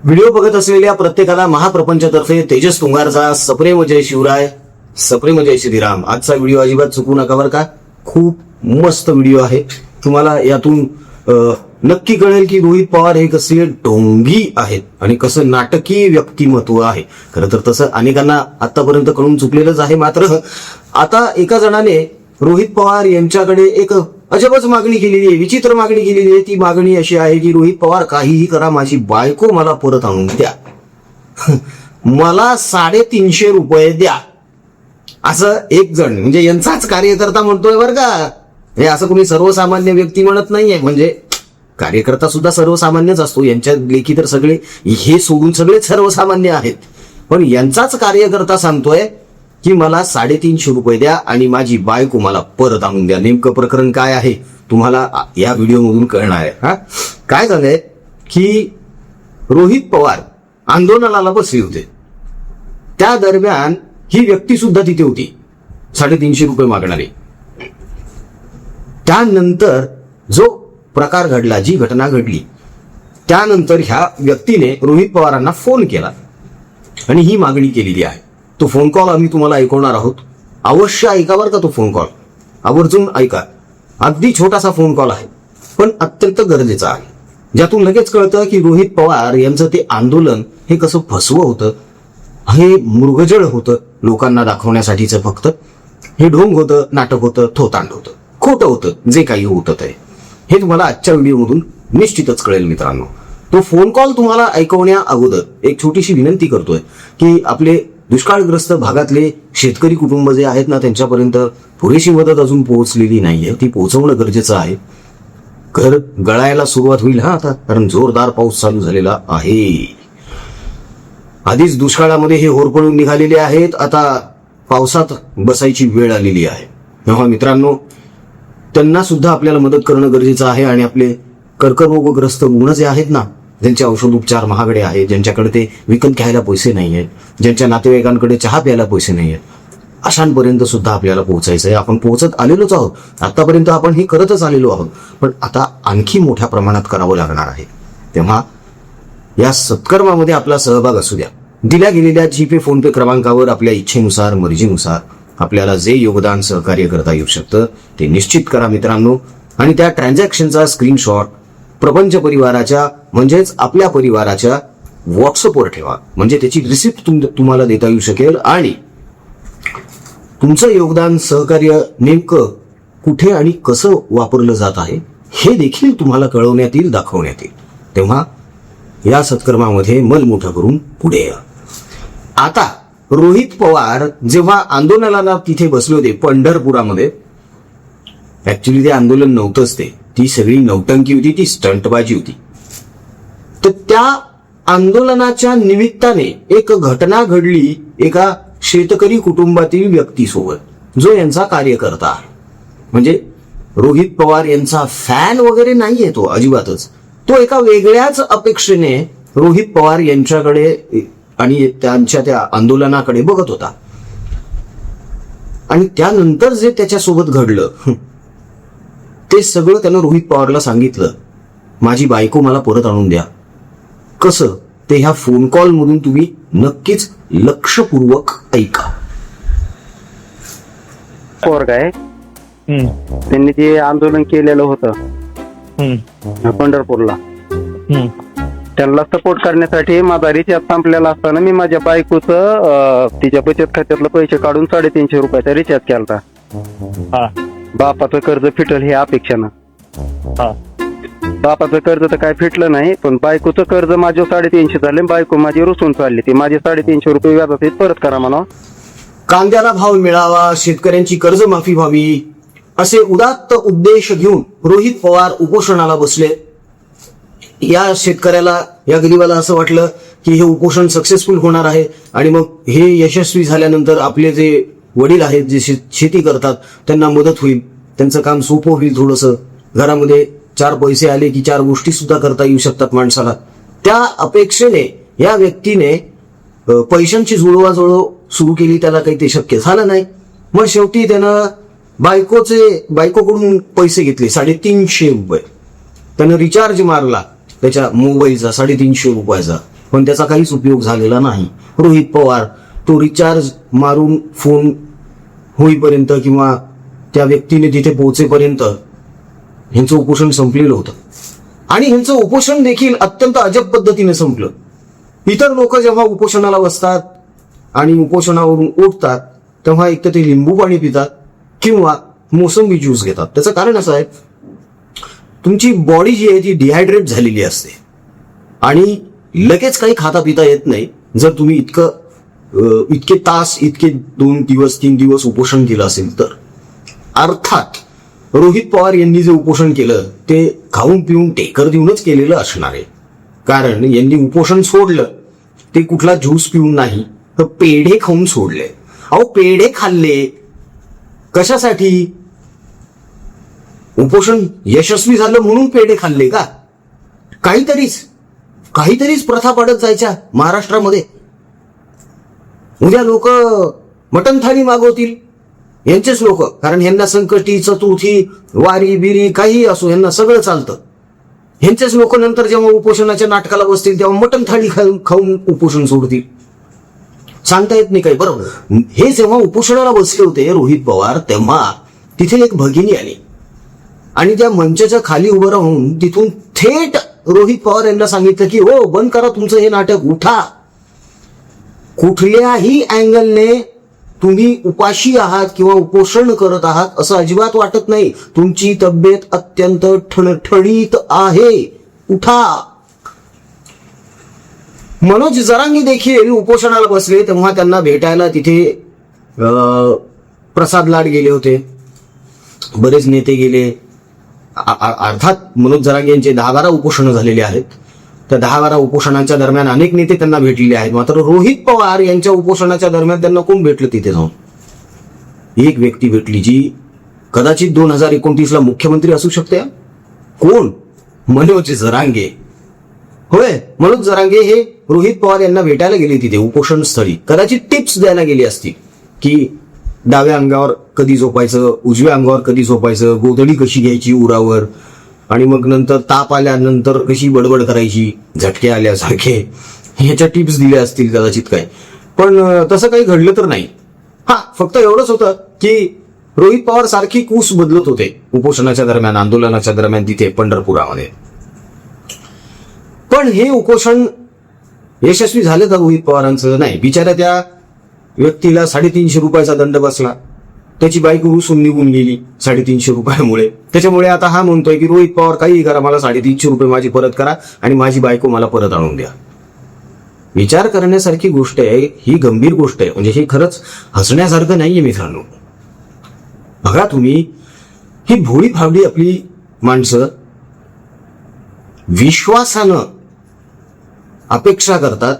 Video बघत असलेल्या प्रत्येकाला महाप्रपंचतर्फे तेजस तुंगारचा सप्रेम जय शिवराय, सप्रेम जय श्रीराम. आजचा व्हिडिओ अजिबात चुकू नका बरं का. खूप मस्त व्हिडिओ आहे. तुम्हाला यातून नक्की कळेल की रोहित पवार हे कसे ढोंगी आहेत आणि कसं नाटकी व्यक्तिमत्व आहे. खरं तर तसं अनेकांना आतापर्यंत कळून चुकलेलंच आहे. मात्र आता एका जणाने रोहित पवार यांच्याकडे एक अजबच मागणी केलेली आहे, विचित्र मागणी केलेली आहे. ती मागणी अशी आहे की रोहित पवार काहीही करा, माझी बायको मला परत आणून द्या. मला 350 रुपये द्या, असं एक जण म्हणजे यांचाच कार्यकर्ता म्हणतोय बरं का. हे असं कोणी सर्वसामान्य व्यक्ती म्हणत नाहीये. म्हणजे कार्यकर्ता सुद्धा सर्वसामान्यच असतो. यांच्या लेखी तर सगळे हे सोडून सगळेच सर्वसामान्य आहेत. पण यांचाच कार्यकर्ता सांगतोय की मला 350 रुपये द्या आणि माझी बायको मला परत आणून द्या. नेमकं प्रकरण काय आहे तुम्हाला या व्हिडिओमधून कळणार आहे. काय झालंय की रोहित पवार आंदोलनाला बसले होते. त्या दरम्यान ही व्यक्ती सुद्धा तिथे होती, 350 रुपये मागणारी. त्यानंतर जो प्रकार घडला, जी घटना घडली, त्यानंतर ह्या व्यक्तीने रोहित पवारांना फोन केला आणि ही मागणी केलेली आहे. तो फोन कॉल आम्ही तुम्हाला ऐकवणार आहोत. अवश्य ऐका बरं का तो फोन कॉल, आवर्जून ऐका. अगदी छोटासा फोन कॉल आहे पण अत्यंत गरजेचा आहे. ज्यातून लगेच कळतं की रोहित पवार यांचं ते आंदोलन हे कसं फसवं होतं, हे मृगजळ होतं लोकांना दाखवण्यासाठीचं. फक्त हे ढोंग होतं, नाटक होतं, थोतांड होतं, खोटं होतं. जे काही होतं ते हे तुम्हाला आजच्या व्हिडिओमधून निश्चितच कळेल मित्रांनो. तो फोन कॉल तुम्हाला ऐकवण्या अगोदर एक छोटीशी विनंती करतोय की आपले दुष्काळग्रस्त भागातले शेतकरी कुटुंब जे आहेत ना, त्यांच्यापर्यंत पुरेशी मदत अजून पोहोचलेली नाहीये. ती पोहोचवणं गरजेचं आहे. घर गळायला सुरुवात होईल आता, कारण जोरदार पाऊस चालू झालेला आहे. आधीच दुष्काळामध्ये हे होरपळून निघालेले आहेत, आता पावसात बसायची वेळ आलेली आहे. तेव्हा मित्रांनो, त्यांना सुद्धा आपल्याला मदत करणं गरजेचं आहे. आणि आपले कर्करोगग्रस्त रुग्ण जे आहेत ना, ज्यांचे औषधोपचार महागडे आहेत, ज्यांच्याकडे ते विकत घ्यायला पैसे नाही आहेत, ज्यांच्या नातेवाईकांकडे चहा प्यायला पैसे नाही आहेत, अशांपर्यंत सुद्धा आपल्याला पोहोचायचं आहे. आपण पोहोचत आलेलोच आहोत. आतापर्यंत आपण हे करतच आलेलो आहोत, पण आता आणखी मोठ्या प्रमाणात करावं लागणार आहे. तेव्हा या सत्कर्मामध्ये आपला सहभाग असू द्या. दिल्या गेलेल्या जीपे, फोनपे क्रमांकावर आपल्या इच्छेनुसार, मर्जीनुसार आपल्याला जे योगदान सहकार्य करता येऊ शकतं ते निश्चित करा मित्रांनो. आणि त्या ट्रान्झॅक्शनचा स्क्रीनशॉट प्रपंच परिवाराच्या म्हणजेच आपल्या परिवाराच्या व्हॉट्सअपवर ठेवा. म्हणजे त्याची रिसिप्ट तुम्हाला देता येऊ शकेल आणि तुमचं योगदान, सहकार्य नेमकं कुठे आणि कसं वापरलं जात आहे हे देखील तुम्हाला कळवण्यात येईल, दाखवण्यात येईल. तेव्हा या सत्कर्मामध्ये मन मोठं करून पुढे या. आता रोहित पवार जेव्हा आंदोलनाला तिथे बसले होते पंढरपुरामध्ये, ऍक्च्युली ते आंदोलन नव्हतंच, ती सगळी नौटंकी होती, ती स्टंटबाजी होती. तर त्या आंदोलनाच्या निमित्ताने एक घटना घडली एका शेतकरी कुटुंबातील व्यक्तीसोबत, जो यांचा कार्यकर्ता आहे. म्हणजे रोहित पवार यांचा फॅन वगैरे नाहीये तो अजिबातच. तो एका वेगळ्याच अपेक्षेने रोहित पवार यांच्याकडे आणि त्यांच्या त्या आंदोलनाकडे बघत होता. आणि त्यानंतर जे त्याच्यासोबत घडलं ते सगळं त्यानं रोहित पवारला सांगितलं. माझी बायको मला परत आणून द्या. कसं ते ह्या फोन कॉल मधून तुम्ही नक्कीच लक्षपूर्वक ऐका. पोर काय त्यांनी ते आंदोलन केलेलं होतं पंढरपूरला, त्यांना सपोर्ट करण्यासाठी माझा रिचार्ज संपलेला असताना मी माझ्या बायकोचं तिच्या बचत खात्यातलं पैसे काढून 350 रुपयाचा रिचार्ज केला. बापाचं कर्ज फिटल हे अपेक्षानं. बापाचं कर्ज तर काय फिटलं नाही, पण बायकोचं कर्ज माझं 350 झाले. बायको माझी रुसून चालली. ती माझे 350 रुपये व्याजासहित परत करा म्हणा. कांद्याला भाव मिळावा, शेतकऱ्यांची कर्जमाफी व्हावी, असे उदात्त उद्देश घेऊन रोहित पवार उपोषणाला बसले. या शेतकऱ्याला, या गरीबाला असं वाटलं की हे उपोषण सक्सेसफुल होणार आहे आणि मग हे यशस्वी झाल्यानंतर आपले जे वडील आहेत, जे शेती करतात, त्यांना मदत होईल, त्यांचं काम सोपं होईल. थोडंसं घरामध्ये 4 पैसे आले की 4 गोष्टी सुद्धा करता येऊ शकतात माणसाला. त्या अपेक्षेने या व्यक्तीने पैशांची जुळवाजुळव सुरू केली. त्याला काही ते शक्य झालं नाही. मग शेवटी त्यानं बायकोकडून पैसे घेतले 350 रुपये. त्यानं रिचार्ज मारला त्याच्या मोबाईलचा 350 रुपयाचा पण त्याचा काहीच उपयोग झालेला नाही. रोहित पवार तो रिचार्ज मारून फोन होईपर्यंत किंवा त्या व्यक्तीने तिथे पोहोचेपर्यंत ह्यांचं उपोषण संपलेलं होतं. आणि ह्यांचं उपोषण देखील अत्यंत अजब पद्धतीने संपलं. इतर लोक जेव्हा उपोषणाला बसतात आणि उपोषणावरून उठतात तेव्हा एक तर ते लिंबू पाणी पितात किंवा मोसंबी ज्यूस घेतात. त्याचं कारण असं आहे, तुमची बॉडी जी आहे ती डिहायड्रेट झालेली असते आणि लगेच काही खाता पिता येत नाही. जर तुम्ही इतके तास, इतके 2 दिवस 3 दिवस उपोषण केलं असेल तर. अर्थात रोहित पवार यांनी जे उपोषण केलं ते खाऊन पिऊन टेकर देऊनच केलेलं असणार आहे. कारण यांनी उपोषण सोडलं ते कुठला ज्यूस पिऊन नाही, तर पेढे खाऊन सोडले. अहो, पेढे खाल्ले कशासाठी? उपोषण यशस्वी झालं म्हणून पेढे खाल्ले का? काहीतरीच प्रथा पडत जायच्या महाराष्ट्रामध्ये. उद्या लोक मटण थाळी मागवतील, यांचेच लोक, कारण ह्यांना संकटी, चतुर्थी, वारी बिरी काही असो, ह्यांना सगळं चालतं. ह्यांचेच लोक नंतर जेव्हा उपोषणाच्या नाटकाला बसतील तेव्हा मटण थाळी खाऊन उपोषण सोडतील. सांगता येत नाही काही. बरोबर, हे जेव्हा उपोषणाला बसले होते रोहित पवार, तेव्हा तिथे एक भगिनी आली आणि त्या मंचाच्या खाली उभं राहून तिथून थेट रोहित पवार यांना सांगितलं की हो, बंद करा तुमचं हे नाटक, उठा. कुठल्याही अँगलने तुम्ही उपाशी आहात किंवा उपोषण करत आहात असं अजिबात वाटत नाही. तुमची तब्येत अत्यंत ठणठणीत आहे, उठा. मनोज जरांगे देखील उपोषणाला बसले तेव्हा त्यांना भेटायला तिथे प्रसाद लाड गेले होते, बरेच नेते गेले. अर्थात मनोज जरांगे यांचे 10-12 उपोषणं झालेले आहेत. त्या 10-12 उपोषणांच्या दरम्यान अनेक नेते त्यांना भेटलेले आहेत. मात्र रोहित पवार यांच्या उपोषणाच्या दरम्यान त्यांना कोण भेटलं तिथे जाऊन? एक व्यक्ती भेटली जी कदाचित 2029ला मुख्यमंत्री असू शकते. कोण? मनोज जरांगे. होय, मनोज जरांगे हे रोहित पवार यांना भेटायला गेले तिथे उपोषण स्थळी. कदाचित टिप्स द्यायला गेली असती की डाव्या अंगावर कधी झोपायचं, उजव्या अंगावर कधी झोपायचं, गोधडी कशी घ्यायची उरावर, आणि मग नंतर ताप आल्यानंतर कशी बडबड करायची, झटके आल्यासारखे, ह्याच्या टिप्स दिल्या असतील कदाचित काय. पण तसं काही घडलं तर नाही. फक्त एवढंच होतं की रोहित पवार सारखी कूस बदलत होते उपोषणाच्या दरम्यान, आंदोलनाच्या दरम्यान तिथे पंढरपुरामध्ये. पण हे उपोषण यशस्वी झालं का रोहित पवारांचं? नाही. बिचाऱ्या त्या व्यक्तीला 350 रुपयाचा दंड बसला. त्याची बायको रुसून निघून गेली 350 रुपयामुळे. त्याच्यामुळे आता हा म्हणतोय की रोहित पवार काही करा, मला 350 रुपये माझी परत करा आणि माझी बायको मला परत आणून द्या. विचार करण्यासारखी गोष्ट आहे ही, गंभीर गोष्ट आहे. म्हणजे हे खरंच हसण्यासारखं नाहीये मित्रांनो. बघा तुम्ही, ही भोळी भावडी आपली माणसं विश्वासानं अपेक्षा करतात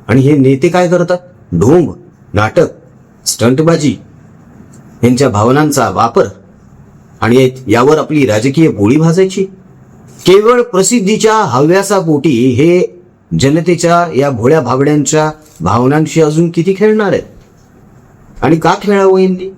आणि हे नेते काय करतात? ढोंग, नाटक, स्टंटबाजी, यांच्या भावनांचा वापर आणि यावर आपली राजकीय पोळी भाजायची. केवळ प्रसिद्धीच्या हव्यासापोटी हे जनतेच्या या भोळ्या भाबड्यांच्या भावनांशी अजून किती खेळणार आहेत आणि का खेळावं यांनी?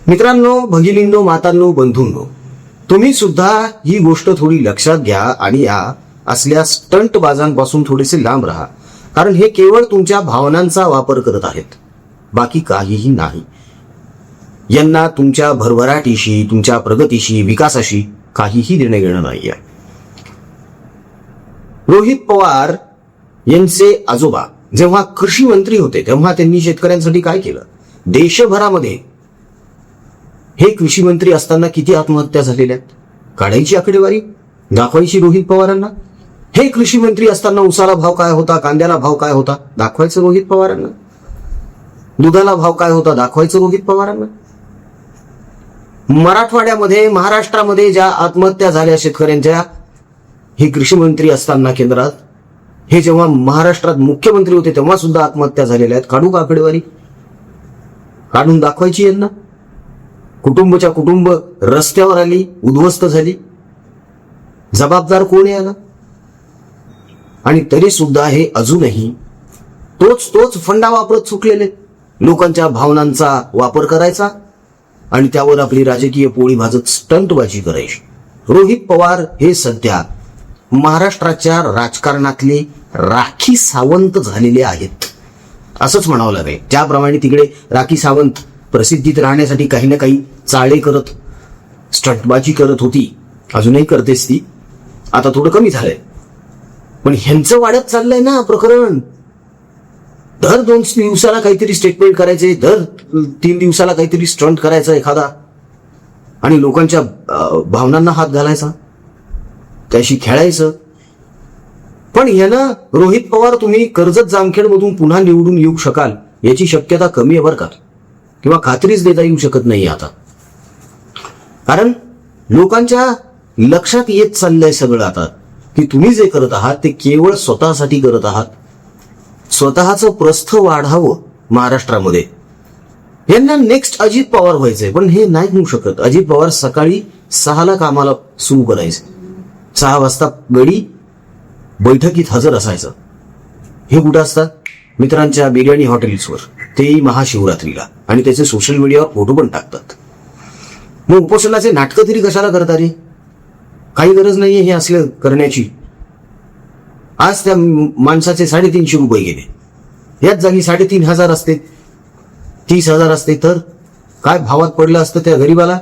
मित्रांनो, भगिनींनो, मातांनो, बंधूंनो, तुम्ही सुद्धा ही गोष्ट थोडी लक्षात घ्या आणि या असल्या स्टंटबाजांपासून थोडेसे लांब राहा. कारण हे केवळ तुमच्या भावनांचा वापर करत आहेत, बाकी काहीही नाही. यांना तुमच्या भरभराटीशी, तुमच्या प्रगतीशी, विकासाशी काहीही देणं घेणं नाहीये. रोहित पवार यांचे आजोबा जेव्हा कृषी मंत्री होते तेव्हा त्यांनी शेतकऱ्यांसाठी काय केलं? देशभरामध्ये हे कृषी मंत्री असताना किती आत्महत्या झालेल्या आहेत काढायची आकडेवारी, दाखवायची रोहित पवारांना. हे कृषी मंत्री असताना उसाला भाव काय होता, कांद्याला भाव काय होता, दाखवायचं रोहित पवारांना. दुधाला भाव काय होता, दाखवायचं रोहित पवारांना. मराठवाड्यामध्ये, महाराष्ट्रामध्ये ज्या आत्महत्या झाल्या शेतकऱ्यांच्या, हे कृषी मंत्री असताना केंद्रात, हे जेव्हा महाराष्ट्रात मुख्यमंत्री होते तेव्हा सुद्धा आत्महत्या झालेल्या आहेत. काढू का आकडेवारी? काढून दाखवायची यांना. कुटुंबच्या कुटुंब रस्त्यावर आली, उद्ध्वस्त झाली. जबाबदार कोण आहे याला? आणि तरी सुद्धा हे अजूनही तोच फंडा वापरत चुकलेले, लोकांच्या भावनांचा वापर करायचा आणि त्यावर आपली राजकीय पोळी भाजत स्टंटबाजी करायची. रोहित पवार हे सध्या महाराष्ट्राच्या राजकारणातले राखी सावंत झालेले आहेत असंच म्हणावं लागेल. ज्याप्रमाणे तिकडे राखी सावंत प्रसिद्धीत राहण्यासाठी काही ना काही चाळे करत स्टंटबाजी करत होती, अजूनही करतेच ती, आता थोडं कमी झालंय, पण ह्यांचं वाढत चाललंय ना प्रकरण. दर 2 दिवसाला काहीतरी स्टेटमेंट करायचे, दर 3 दिवसाला काहीतरी स्टंट करायचा एखादा, आणि लोकांच्या भावनांना हात घालायचा, त्याशी खेळायचं. पण ह्यानं रोहित पवार तुम्ही कर्जत जामखेडमधून पुन्हा निवडून येऊ शकाल याची शक्यता कमी आहे बरं का, किंवा खात्रीच देता येऊ शकत नाही आता. कारण लोकांच्या लक्षात येत चाललंय सगळं आता की तुम्ही जे करत आहात ते केवळ स्वतःसाठी करत आहात, स्वतःचं प्रस्थ वाढावं महाराष्ट्रामध्ये. यांना नेक्स्ट अजित पवार व्हायचंय, पण हे नाही होऊ शकत. अजित पवार सकाळी 6ला कामाला सुरू करायचे, 6 वाजता गडी बैठकीत हजर असायचं. हे कुठं असतात? मित्रांच्या बिर्याणी हॉटेल्सवर, तेही महाशिवरात्रीला, आणि त्याचे सोशल मीडियावर फोटो पण टाकतात. मग उपोषणाचे नाटकं तरी कशाला करता रे? काही गरज नाहीये हे असलं करण्याची. आज त्या माणसाचे 350 रुपये गेले, याच जागी 3500 असते, 30,000 असते तर काय भावात पडलं असतं त्या गरीबाला?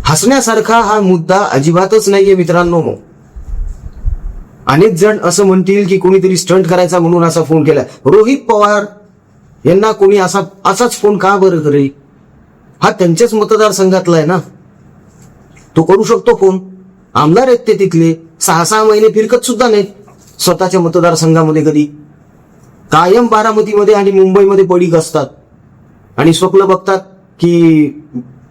हसण्यासारखा हा मुद्दा अजिबातच नाहीये मित्रांनो. अनेक जण असं म्हणतील की कोणीतरी स्टंट करायचा म्हणून असा फोन केला. रोहित पवार यांना कोणी असाच फोन का बरं करेल? हा त्यांच्याच मतदारसंघातला आहे ना, तो करू शकतो फोन. आमदार आहेत ते तिथले, 6-6 महिने फिरकत सुद्धा नाहीत स्वतःच्या मतदारसंघामध्ये कधी. कायम बारामतीमध्ये आणि मुंबईमध्ये पडीक असतात आणि स्वप्न बघतात की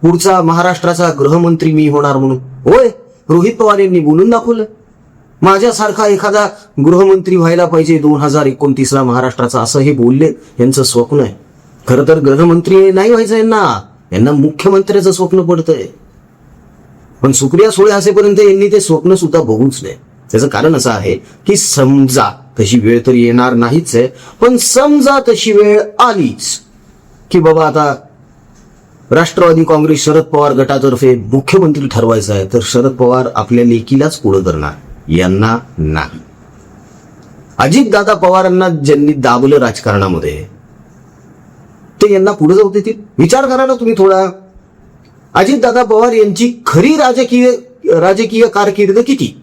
पुढचा महाराष्ट्राचा गृहमंत्री मी होणार म्हणून. होय, रोहित पवार यांनी बोलून दाखवलं, माझ्यासारखा एखादा गृहमंत्री व्हायला पाहिजे 2029ला महाराष्ट्राचा, असं हे बोलले. यांचं स्वप्न आहे. खरं तर गृहमंत्री नाही व्हायचं यांना मुख्यमंत्र्याचं स्वप्न पडतंय. पण सुप्रिया सुळे असेपर्यंत यांनी ते स्वप्न सुद्धा बघूच नाही. त्याचं कारण असं आहे की समजा तशी वेळ तर येणार नाहीच आहे, पण समजा तशी वेळ आलीच की बाबा आता राष्ट्रवादी काँग्रेस शरद पवार गटातर्फे मुख्यमंत्री ठरवायचं आहे, तर शरद पवार आपल्या लेकीलाच पुढं करणार, यांना नाही. अजितदादा पवारांना ज्यांनी दाबलं राजकारणामध्ये ते यांना पुढे जाऊ देतील? विचार करा ना तुम्ही थोडा. अजितदादा पवार यांची खरी राजकीय कारकीर्द किती?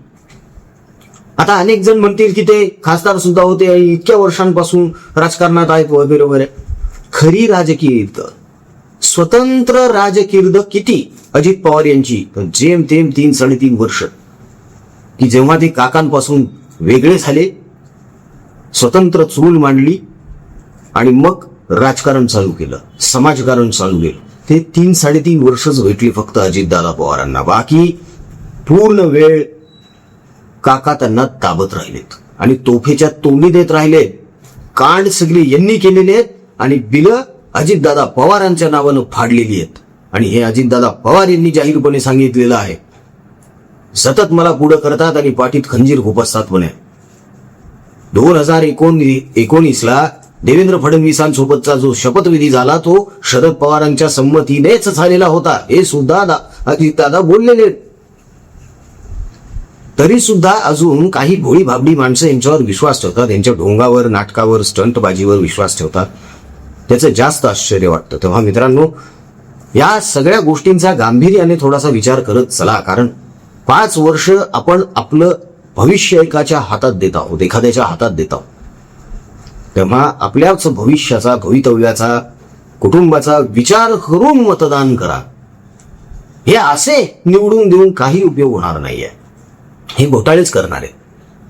आता अनेक जण म्हणतील की ते खासदार सुद्धा होते आणि इतक्या वर्षांपासून राजकारणात आहेत वगैरे वगैरे. खरी राजकीय स्वतंत्र राजकीर्द किती अजित पवार यांची? जेमतेम 3-3.5 वर्ष, की जेव्हा ते काकांपासून वेगळे झाले, स्वतंत्र चूल मांडली आणि मग राजकारण चालू केलं, समाजकारण चालू केलं. ते 3-3.5 वर्षच भेटली फक्त अजितदादा पवारांना. बाकी पूर्ण वेळ काका त्यांना दाबत राहिलेत आणि तोफेच्या तोंडी देत राहिले. कांड सगळी यांनी केलेली आहेत आणि बिलं अजितदादा पवारांच्या नावानं फाडलेली आहेत. आणि हे अजितदादा पवार यांनी जाहीरपणे सांगितलेलं आहे. सतत मला पुढं करतात आणि पाठीत खंजीर खुपसतात म्हणे. 2019ला देवेंद्र फडणवीसांसोबतचा जो शपथविधी झाला तो शरद पवारांच्या संमतीनेच झालेला होता, हे सुद्धा अजितदादा बोललेले. तरी सुद्धा अजून काही भोळी भाबडी माणसं यांच्यावर विश्वास ठेवतात, यांच्या ढोंगावर, नाटकावर, स्टंटबाजीवर विश्वास ठेवतात. त्याचं जास्त आश्चर्य वाटतं. तेव्हा मित्रांनो, या सगळ्या गोष्टींचा गांभीर्याने थोडासा विचार करत चला. कारण 5 वर्ष आपण आपलं भविष्य एकाच्या हातात देत आहोत, एखाद्याच्या हातात देत आहोत. तेव्हा आपल्याच भविष्याचा, भवितव्याचा, कुटुंबाचा विचार करून मतदान करा. हे असे निवडून देऊन काही उपयोग होणार नाहीये. हे घोटाळेच करणारे.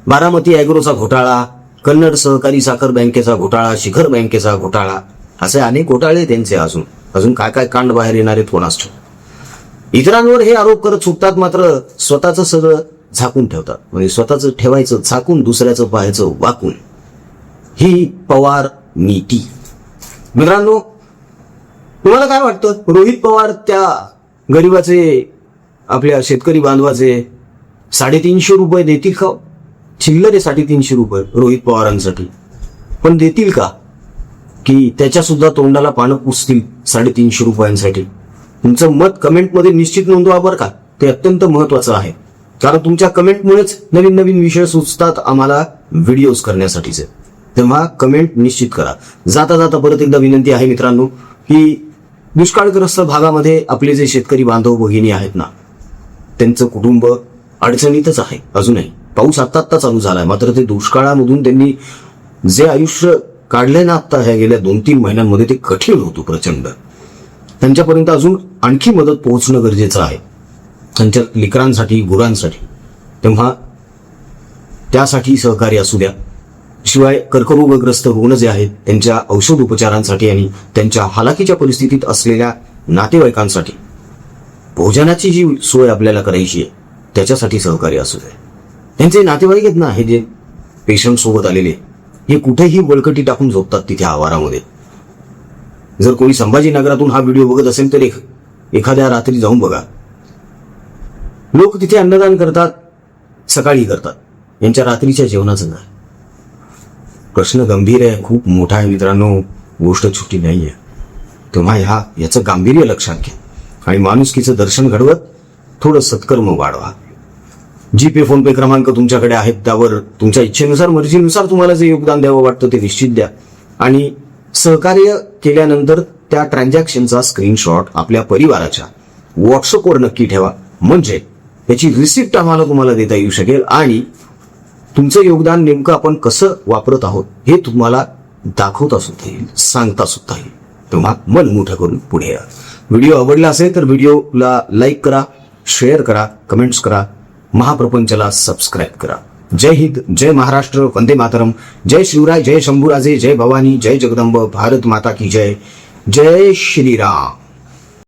बारामती ॲग्रोचा घोटाळा, कन्नड सहकारी साखर बँकेचा घोटाळा, शिखर बँकेचा घोटाळा, असे अनेक घोटाळे त्यांचे. अजून काय काय कांड बाहेर येणार आहेत कोणास ठाऊक. इतरांवर हे आरोप करत सुटतात, मात्र स्वतःचं सगळं झाकून ठेवतात. म्हणजे स्वतःचं ठेवायचं झाकून, दुसऱ्याचं पाहायचं वाकून. ही पवार नीती. मित्रांनो, तुम्हाला काय वाटतं? रोहित पवार त्या गरीबाचे, आपल्या शेतकरी बांधवाचे 350 रुपये देतील का? चिल्लर आहे 350 रुपये रोहित पवारांसाठी, पण देतील का? की त्याच्या सुद्धा तोंडाला पानं पुसतील 350 रुपयांसाठी? तुमचं मत कमेंटमध्ये निश्चित नोंदवा बरं का, ते अत्यंत महत्वाचं आहे. कारण तुमच्या कमेंटमुळेच नवीन नवीन विषय सुचतात आम्हाला व्हिडिओज करण्यासाठीचे. तेव्हा कमेंट निश्चित करा. जाता जाता परत एकदा विनंती आहे मित्रांनो, की दुष्काळग्रस्त भागामध्ये आपले जे शेतकरी बांधव भगिनी आहेत ना, त्यांचं कुटुंब अडचणीतच आहे. अजूनही पाऊस आत्ता चालू झालाय, मात्र ते दुष्काळामधून त्यांनी जे आयुष्य काढलंय ना आता ह्या गेल्या 2-3 महिन्यांमध्ये, ते कठीण होतं प्रचंड. त्यांच्यापर्यंत अजून आणखी मदत पोहोचणं गरजेचं आहे, त्यांच्या लेकरांसाठी, गुरांसाठी. तेव्हा त्यासाठी सहकार्य असू द्या. शिवाय कर्करोगग्रस्त रुग्ण जे आहेत त्यांच्या औषध उपचारांसाठी आणि त्यांच्या हालाकीच्या परिस्थितीत असलेल्या नातेवाईकांसाठी भोजनाची जी सोय आपल्याला करायची आहे त्याच्यासाठी सहकार्य असू दे. त्यांचे नातेवाईक आहेत ना, हे जे पेशंट सोबत आलेले, हे कुठेही बळकटी टाकून झोपतात तिथे आवारामध्ये. जर कोणी संभाजीनगरातून हा व्हिडिओ बघत असेल तर एखाद्या रात्री जाऊन बघा. लोक तिथे अन्नदान करतात, सकाळी करतात, यांच्या रात्रीच्या जेवणाचं नाही. प्रश्न गंभीर आहे, खूप मोठा आहे मित्रांनो, गोष्ट छोटी नाही आहे. तेव्हा याचं गांभीर्य लक्षात घ्या आणि माणुसकीचं दर्शन घडवत थोडं सत्कर्म वाढवा. जीपे फोनपे क्रमांक तुमच्याकडे आहेत, त्यावर तुमच्या इच्छेनुसार, मर्जीनुसार तुम्हाला जे योगदान द्यावं वाटतं ते निश्चित द्या. आणि सहकार्य केल्यानंतर त्या ट्रान्झॅक्शनचा स्क्रीनशॉट आपल्या परिवाराच्या व्हॉट्सअपवर नक्की ठेवा, म्हणजे त्याची रिसिप्ट आम्हाला तुम्हाला देता येऊ शकेल आणि तुमचं योगदान नेमकं आपण कसं वापरत आहोत हे तुम्हाला दाखवता सुद्धा येईल, सांगता सुद्धा येईल. तेव्हा मन मोठं करून पुढे या. व्हिडिओ आवडला असेल तर व्हिडिओला लाईक करा, शेअर करा, कमेंट्स करा, महाप्रपंचला सबस्क्राईब करा. जय हिंद, जय महाराष्ट्र, वंदे मातरम, जय शिवराय, जय शंभूराजे, जय भवानी, जय जगदंब, भारत माता की जय, जय श्रीराम.